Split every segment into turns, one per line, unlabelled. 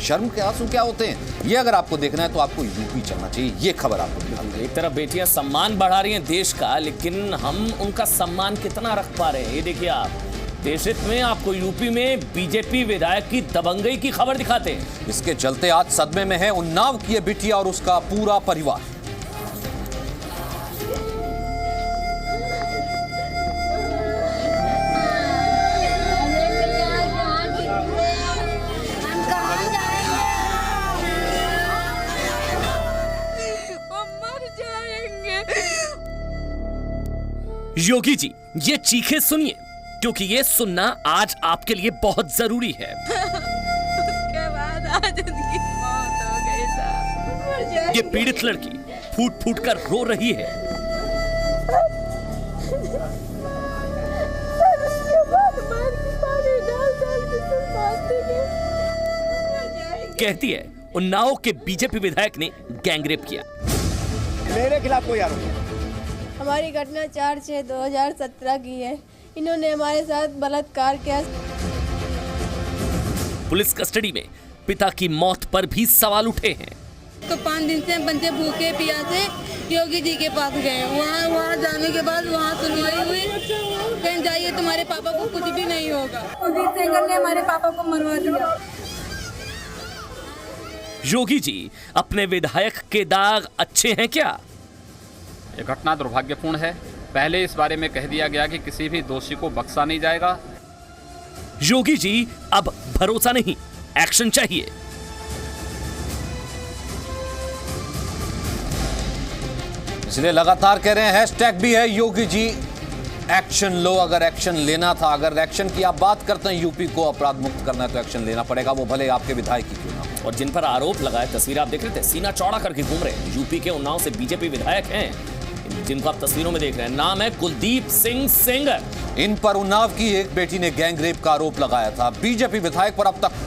शर्म के आंसू क्या होते हैं, ये अगर आपको देखना है तो आपको यूपी चलना चाहिए। ये खबर आपको दिखा दूं।
एक तरफ बेटियां सम्मान बढ़ा रही हैं देश का, लेकिन हम उनका सम्मान कितना रख पा रहे हैं ये देखिए आप। देश हित में आपको यूपी में बीजेपी विधायक की दबंगई की खबर दिखाते हैं।
इसके चलते आज सदमे में है उन्नाव की ये बिटिया और उसका पूरा परिवार।
योगी जी, ये चीखें सुनिए, क्योंकि ये सुनना आज आपके लिए बहुत जरूरी है।
उसके बाद आज उनकी मौत हो गई साहब।
ये पीड़ित लड़की फूट फूट कर रो रही है। कहती है उन्नाव के बीजेपी विधायक ने गैंगरेप किया।
मेरे खिलाफ कोई आरोप नहीं।
हमारी घटना 4/6/2017 की है। इन्होंने हमारे साथ बलात्कार किया।
पुलिस कस्टडी में पिता की मौत पर भी सवाल उठे हैं।
तो 5 दिन से बच्चे भूखे प्यासे योगी जी के पास गए। वहाँ जाने के बाद वहाँ सुनवाई हुई, कहीं जाइए तुम्हारे पापा को कुछ भी नहीं होगा। कुलदीप सेंगर ने हमारे पापा को मरवा दिया।
योगी जी अपने विधायक के दाग अच्छे हैं क्या?
ये घटना दुर्भाग्यपूर्ण है। पहले इस बारे में कह दिया गया कि किसी भी दोषी को बख्शा नहीं जाएगा।
योगी जी अब भरोसा नहीं, एक्शन चाहिए।
इसलिए लगातार कह रहे हैं, हैशटैग भी है योगी जी एक्शन लो। अगर एक्शन लेना था, अगर एक्शन की आप बात करते हैं, यूपी को अपराध मुक्त करना है तो एक्शन लेना पड़ेगा, वो भले आपके विधायक ही क्यों ना हो।
और जिन पर आरोप लगाए, तस्वीर आप देख रहे थे, सीना चौड़ा करके घूम रहे हैं। यूपी के उन्नाव से बीजेपी विधायक हैं, जिनको आप तस्वीरों में देख रहे हैं। नाम है कुलदीप सिंह सेंगर।
इन पर उन्नाव की एक बेटी ने गैंगरेप का आरोप लगाया था। बीजेपी विधायक पर अब तक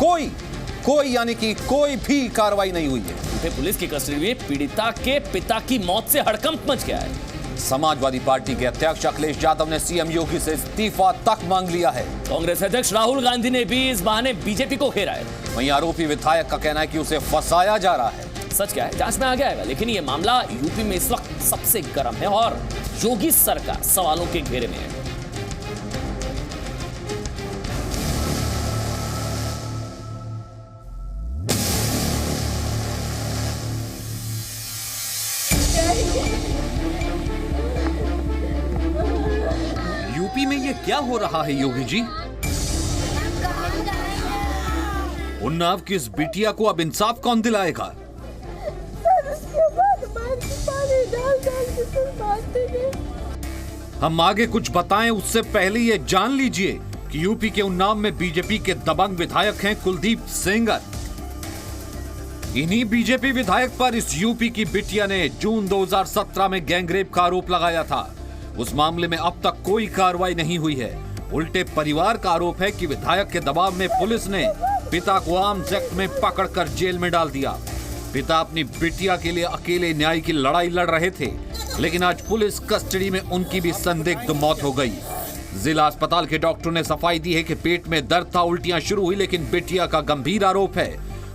कोई यानी कि कोई भी कार्रवाई नहीं हुई है।
पुलिस की कस्टडी में पीड़िता के पिता की मौत से हड़कंप मच गया है।
समाजवादी पार्टी के अध्यक्ष अखिलेश यादव ने सीएम योगी से इस्तीफा तक मांग लिया है।
कांग्रेस अध्यक्ष राहुल गांधी ने भी इस बहाने बीजेपी को घेरा है।
वहीं आरोपी विधायक का कहना है कि उसे फंसाया जा रहा है।
सच क्या है, जांच में आ गया है, लेकिन ये मामला यूपी में इस वक्त सबसे गर्म है और योगी सरकार सवालों के घेरे में है।
यूपी में ये क्या हो रहा है योगी जी? उन्नाव की इस बिटिया को अब इंसाफ कौन दिलाएगा? हम आगे कुछ बताएं उससे पहले ये जान लीजिए कि यूपी के उन्नाव में बीजेपी के दबंग विधायक हैं कुलदीप सेंगर। इन्हीं बीजेपी विधायक पर इस यूपी की बिटिया ने जून 2017 में गैंगरेप का आरोप लगाया था। उस मामले में अब तक कोई कार्रवाई नहीं हुई है। उल्टे परिवार का आरोप है कि विधायक के दबाव में पुलिस ने पिता को आर्म्स एक्ट में पकड़कर जेल में डाल दिया। पिता अपनी बिटिया के लिए अकेले न्याय की लड़ाई लड़ रहे थे, लेकिन आज पुलिस कस्टडी में उनकी भी संदिग्ध मौत हो गई। जिला अस्पताल के डॉक्टर ने सफाई दी है कि पेट में दर्द था, उल्टियां शुरू हुई, लेकिन बिटिया का गंभीर आरोप है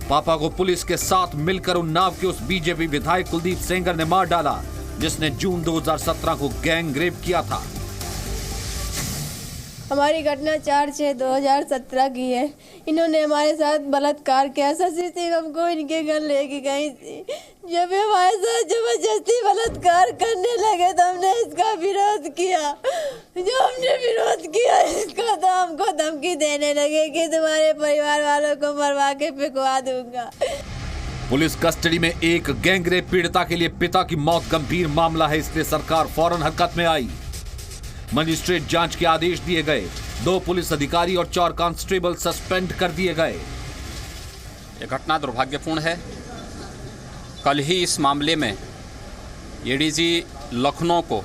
पापा को पुलिस के साथ मिलकर उन्नाव के उस बीजेपी विधायक कुलदीप सेंगर ने मार डाला, जिसने जून 2017 को गैंग रेप किया था।
हमारी घटना 4/6/2017 की है। इन्होंने हमारे साथ बलात्कार किया। शशि सिंह हमको इनके घर लेके गई थी। जब हमारे साथ जबरदस्ती बलात्कार करने लगे तो हमने इसका विरोध किया। जो हमने विरोध किया इसका, तो हमको धमकी देने लगे कि तुम्हारे परिवार वालों को मरवा के फेंकवा दूंगा।
पुलिस कस्टडी में एक गैंगरेप पीड़िता के लिए पिता की मौत गंभीर मामला है, इसलिए सरकार फौरन हरकत में आई। मजिस्ट्रेट जांच के आदेश दिए गए। 2 पुलिस अधिकारी और 4 कांस्टेबल सस्पेंड कर दिए गए।
यह घटना दुर्भाग्यपूर्ण है। कल ही इस मामले में एडीजी लखनऊ को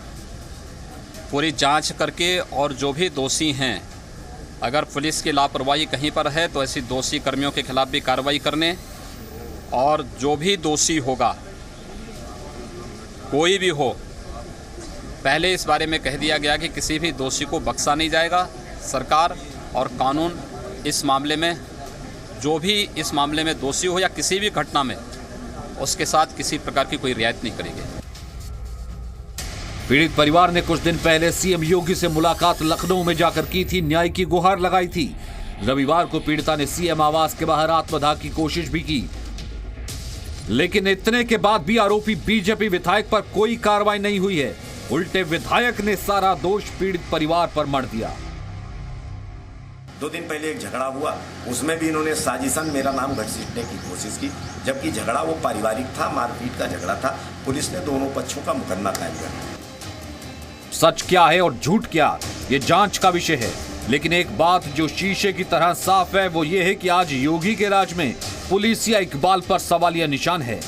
पूरी जांच करके और जो भी दोषी हैं, अगर पुलिस की लापरवाही कहीं पर है तो ऐसी दोषी कर्मियों के खिलाफ भी कार्रवाई करने, और जो भी दोषी होगा, कोई भी हो, पहले इस बारे में कह दिया गया कि किसी भी दोषी को बख्शा नहीं जाएगा। सरकार और कानून इस मामले में जो भी इस मामले में दोषी हो या किसी भी घटना में, उसके साथ किसी प्रकार की कोई रियायत नहीं करेंगे।
पीड़ित परिवार ने कुछ दिन पहले सीएम योगी से मुलाकात लखनऊ में जाकर की थी, न्याय की गुहार लगाई थी। रविवार को पीड़िता ने सीएम आवास के बाहर आत्मदाह की कोशिश भी की, लेकिन इतने के बाद भी आरोपी बीजेपी विधायक पर कोई कार्रवाई नहीं हुई है। उल्टे विधायक ने सारा दोष पीड़ित परिवार पर मढ़ दिया।
2 दिन पहले एक झगड़ा हुआ, उसमें भी इन्होंने साजिशन मेरा नाम घसीटने की कोशिश की, जबकि झगड़ा वो पारिवारिक था, मारपीट का झगड़ा था। पुलिस ने दोनों पक्षों का मुकदमा कायम कर दिया।
सच क्या है और झूठ क्या, ये जांच का विषय है। लेकिन एक बात जो शीशे की तरह साफ है वो ये है कि आज योगी के राज में पुलिसिया इकबाल पर सवालिया निशान है।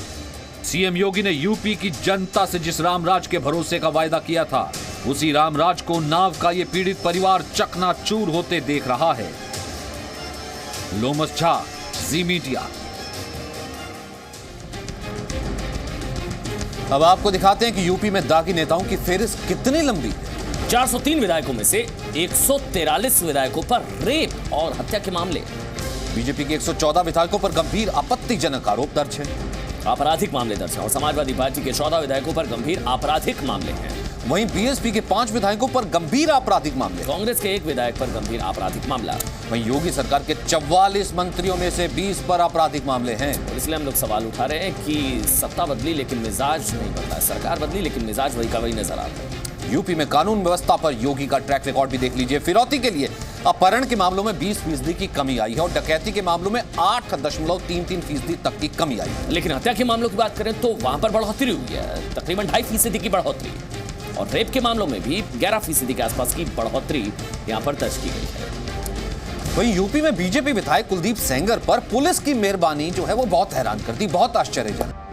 सीएम योगी ने यूपी की जनता से जिस रामराज के भरोसे का वायदा किया था, उसी रामराज को नाव का ये पीड़ित परिवार चकनाचूर होते देख रहा है। लोमस झा, जी मीडिया। अब आपको दिखाते हैं कि यूपी में दागी नेताओं की फेहरिस्त कितनी लंबी है।
403 विधायकों में से 143 विधायकों पर रेप और हत्या के मामले।
बीजेपी के 114 विधायकों पर गंभीर आपत्तिजनक आरोप दर्ज है।
आपराधिक मामले दर्ज हैं और समाजवादी पार्टी के 14 विधायकों पर गंभीर आपराधिक मामले हैं।
वहीं बीएसपी के 5 विधायकों पर गंभीर आपराधिक मामले।
कांग्रेस के 1 विधायक पर गंभीर आपराधिक मामला।
वहीं योगी सरकार के 44 मंत्रियों में से 20 पर आपराधिक मामले हैं।
और इसलिए हम लोग सवाल उठा रहे हैं कि सत्ता बदली लेकिन मिजाज नहीं बदला, सरकार बदली लेकिन मिजाज वही का वही नजर आता है।
यूपी में कानून व्यवस्था पर योगी का ट्रैक रिकॉर्ड भी देख लीजिए। फिरौती के लिए अपहरण के मामलों में 20% की कमी आई है और डकैती के मामलों में 8.33% तक की कमी आई है।
लेकिन हत्या के मामलों की बात करें तो वहां पर बढ़ोतरी हुई है, तकरीबन 2.5% की बढ़ोतरी। और रेप के मामलों में भी 11% के आसपास की बढ़ोतरी यहां पर दर्ज की गई है।
वहीं यूपी में बीजेपी विधायक कुलदीप सेंगर पर पुलिस की मेहरबानी जो है वो बहुत हैरान करती, बहुत आश्चर्यजनक।